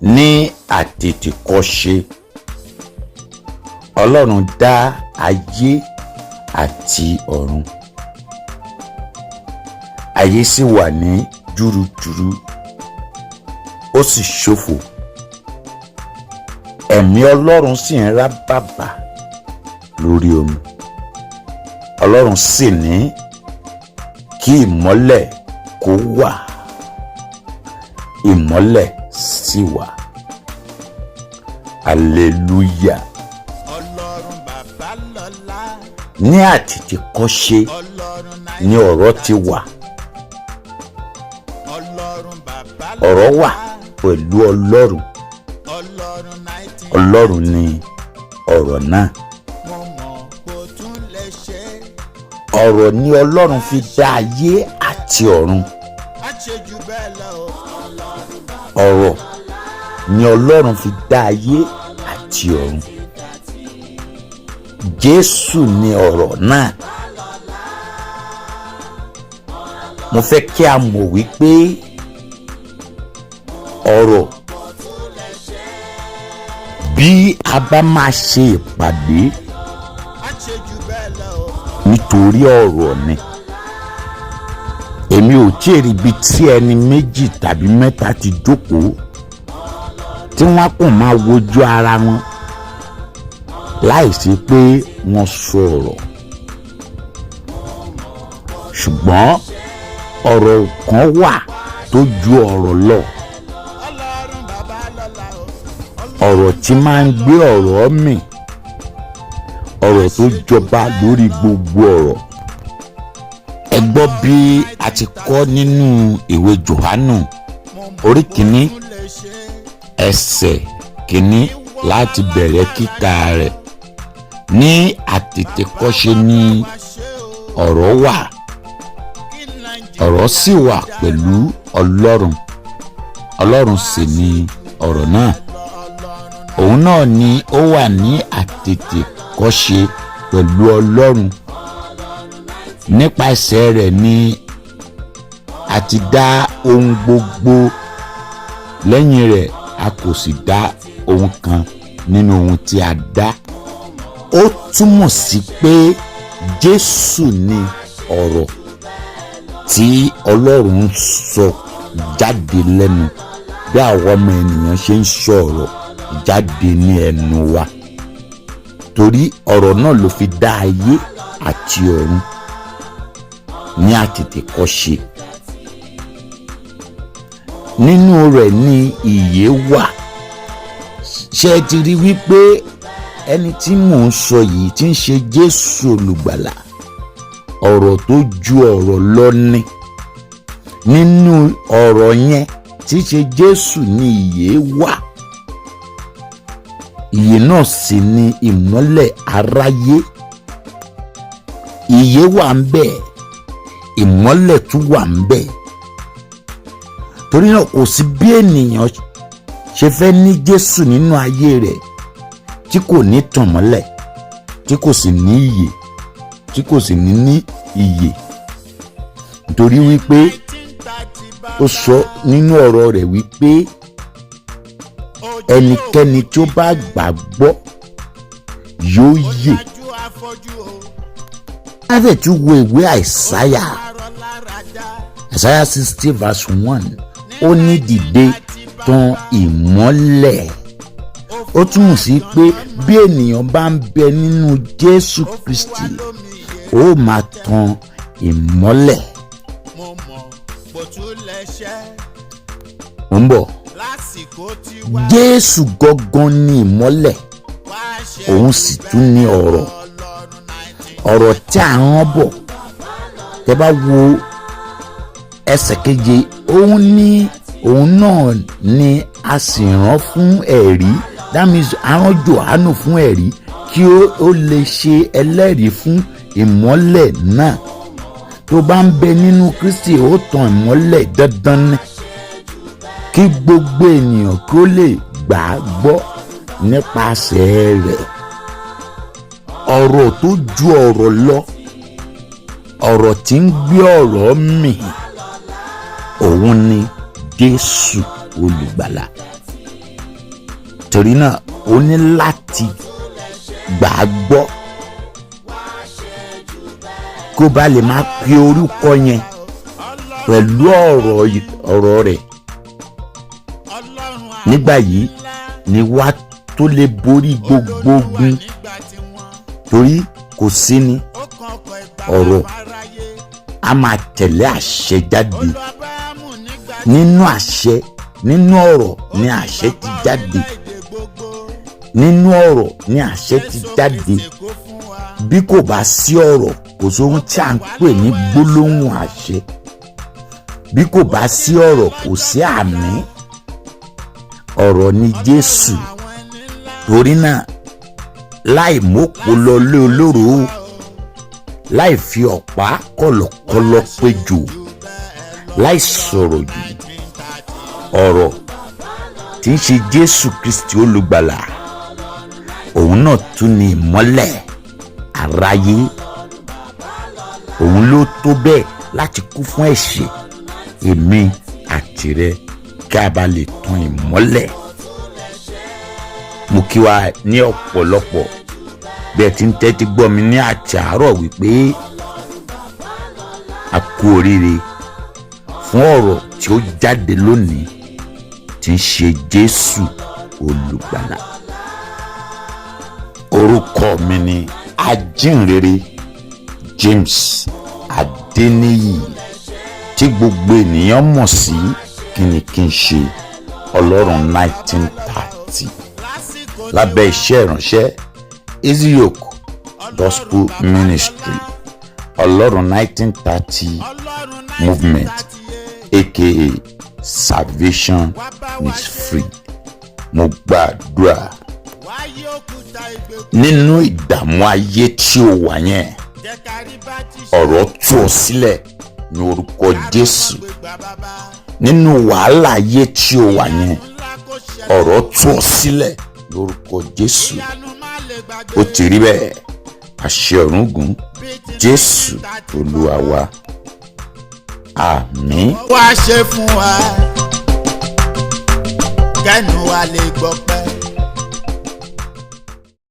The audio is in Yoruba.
Ní àtètèkọ́ṣe, Ọlọ́run dá ayé àti ọ̀run. Ayé sì wà ní júrujùru, ó sì ṣófo. Ẹ̀mí Ọlọ́run sì ń rá bàbà lórí omi. Ọlọ́run sì ní kí ìmọ́lẹ̀ kó wà. Ìmọ́lẹ̀ sì wà. Hallelujah. Ọlọ́run bàbá lọ́lá. Ní àtètèkọ́ṣe ni ọ̀rọ̀ ti wà. Ọlọ́run bàbá lọ́lá. Ọ̀rọ̀ wà pẹ̀lú Ọlọ́run. Ọlọ́run ni ọ̀rọ̀ náà. Mo mọ̀ kó tún lè ṣe. Ọ̀rọ̀ ni Ọlọ́run fi dá ayé àti ọ̀run. Á ṣe jù bẹ́ẹ̀ lọ o. Ọ̀rọ̀ ni Ọlọ́run fi dá ayé àti ọ̀run. Jésù ni ọ̀rọ̀ náà. Mo fẹ́ kí a mọ̀ wípé ọ̀rọ̀, bí a bá máa ṣe ìpàdé Á ṣe jù bẹ́ẹ̀ lọ o. nítorí ọ̀rọ̀ ni. Èmi ò tí ì rí ibi tí ẹni méjì tàbí mẹ́ta ti jókòó tí wọ́n kàn máa wojú ara wọn láìsí pé wọ́n sọ̀rọ̀. Ṣùgbọ́n ọ̀rọ̀ kan wà tó ju ọ̀rọ̀ lọ. Ọlọ́run bàbá lọ́lá o. Ọ̀rọ̀ tí máa ń gbé ọ̀rọ̀ mì. Ọ̀rọ̀ tó jọba lórí gbogbo ọ̀rọ̀. Ẹ gbọ́ bí a ti kọ́ nínú ìwé Jòhánù orí kìíní ẹsẹ̀ kìíní láti bẹ̀rẹ̀ kíkà rẹ̀. Ní àtètèkọ́ṣe ni ọ̀rọ̀ wà. Ọ̀rọ̀ sì wà pẹ̀lú Ọlọ́run. Ọlọ́run sì ni ọ̀rọ̀ náà. Òun náà ni ó wà ní àtètèkọ́ṣe pẹ̀lú Ọlọ́run. Nípasẹ̀ rẹ̀ ni a ti dá ohun gbogbo. Lẹ́yìn rẹ̀ a kò sì dá ohun kan nínú ohun tí a dá. Ó túmọ̀ sí pé Jésù ni ọ̀rọ̀ tí Ọlọ́run sọ jáde lẹ́nu, bí àwọn ọmọ ènìyàn ṣe ń sọ̀rọ̀ jáde ní ẹnu wa. Torí ọ̀rọ̀ náà ló fi dá ayé àti ọ̀run ní àtètèkọ́ṣe. Nínú rẹ̀ ni ìyè wà. Ṣé ẹ ti rí wípé ẹni tí mò ń sọ yìí tí ń ṣe Jésù olùgbàlà, ọ̀rọ̀ tó ju ọ̀rọ̀ lọ ni. Nínú ọ̀rọ̀ yẹn tí ṣe Jésù ni ìyè wà. Ìyè náà sì ni ìmọ́lẹ̀ aráyé. Ìyè wà ń bẹ̀, ìmọ́lẹ̀ tún wà ń bẹ̀. Torí náà kò sí bí ènìyàn ṣe fẹ́ ní Jésù nínú ayé rẹ̀ tí kò ní tàn mọ́lẹ̀, tí kò sì ní ìyè, tí kò sì ní ìyè. Nítorí wípé ó sọ nínú ọ̀rọ̀ rẹ̀ wípé ẹnikẹ́ni tí ó bá gbàgbọ́ yóò yè. Láti tún wo ìwé Àìsáyà 60:1, ó ní dìde tan ìmọ́lẹ̀. Ó túmọ̀ sí pé bí ènìyàn bá ń bẹ nínú Jésù Kristi, ó máa tan ìmọ́lẹ̀. Mo mọ̀ kó tún lè ṣe. Ó ń bọ̀. Lásìkò tí wá. Jésù gangan ni ìmọ́lẹ̀, òun sì tún ní ọ̀rọ̀. Ọ̀rọ̀ tí à ń rán bọ̀. Tẹ́ bá wo ẹsẹ̀ keje, òun náà ni a sì rán fún ẹ̀rí. That means a rán Jòhánù fún ẹ̀rí kí ó lè ṣe ẹlẹ́rìí fún ìmọ́lẹ̀ náà. Tó bá ń bẹ nínú Kristi, ó tan ìmọ́lẹ̀ dandan ni. Kí gbogbo ènìyàn kí ó lè gbà á gbọ́ nípasẹ̀ rẹ̀. Ọ̀rọ̀ tó ju ọ̀rọ̀ lọ, ọ̀rọ̀ tí ń gbé ọ̀rọ̀ mì, òun ni Jésù olùgbàlà. torí náà o ní láti gbà á gbọ́ kó bá lè máa pe orúkọ yẹn pẹ̀lú ọ̀rọ̀ rẹ̀. nígbà yìí ni wàá tó lè borí gbogbo ogun, torí kò sí ni ọ̀rọ̀ a máa tẹ̀lé àṣẹ jáde. nínú àṣẹ, nínú ọ̀rọ̀ ni àṣẹ ti jáde. nínú ọ̀rọ̀ ni àṣẹ ti jáde. bí kò bá sí ọ̀rọ̀, kò sóhun tí à ń pè ní gbólóhùn àṣẹ. bí kò bá sí ọ̀rọ̀, kò sí àmì. ọ̀rọ̀ ni Jésù. torí náà láì mókò lọ lé olóró, láì fi ọ̀pá kọ̀lọ̀kọ̀lọ̀ péjò, láì sọ̀rọ̀ yìí, ọ̀rọ̀ tí ń ṣe Jésù Kristi olùgbàlà, òun náà tún ni ìmọ́lẹ̀ aráyé. òun ló tó bẹ́ẹ̀ láti kú fún ẹ̀ṣẹ̀ èmi àti rẹ kí a bá lè tan ìmọ́lẹ̀. mo kí wa ní ọ̀pọ̀lọpọ̀ bí ẹ ti ń tẹ́tí gbọ́ mi ní àti àárọ̀ wípé a kú oríire fún ọ̀rọ̀ tí ó jáde lónìí tí ń ṣe Jésù olùgbàlà. orúkọ mi ni ajínrere James Adéníyì tí gbogbo ènìyàn mọ̀ sí kíni kí n ṣe Ọlọ́run 1930 lábẹ́ iṣẹ́ ìránṣẹ́ Easy Yoke Gospel Ministry Ọlọ́run 1930 movement aka Salvation is free. mo gbàdúrà nínú ìdààmú ayé tí o wà yẹn, ọ̀rọ̀ tú ọ sílẹ̀ ní orúkọ Jésù. nínú wàhálà ayé tí o wà yẹn, ọ̀rọ̀ tú ọ sílẹ̀ ní orúkọ Jésù. ó ti rí bẹ́ẹ̀, àṣẹ ọ̀run gùn, Jésù Olúwa wa. àmín. wá ṣe fún wa kẹ́nu wa lè gbọ́ pé.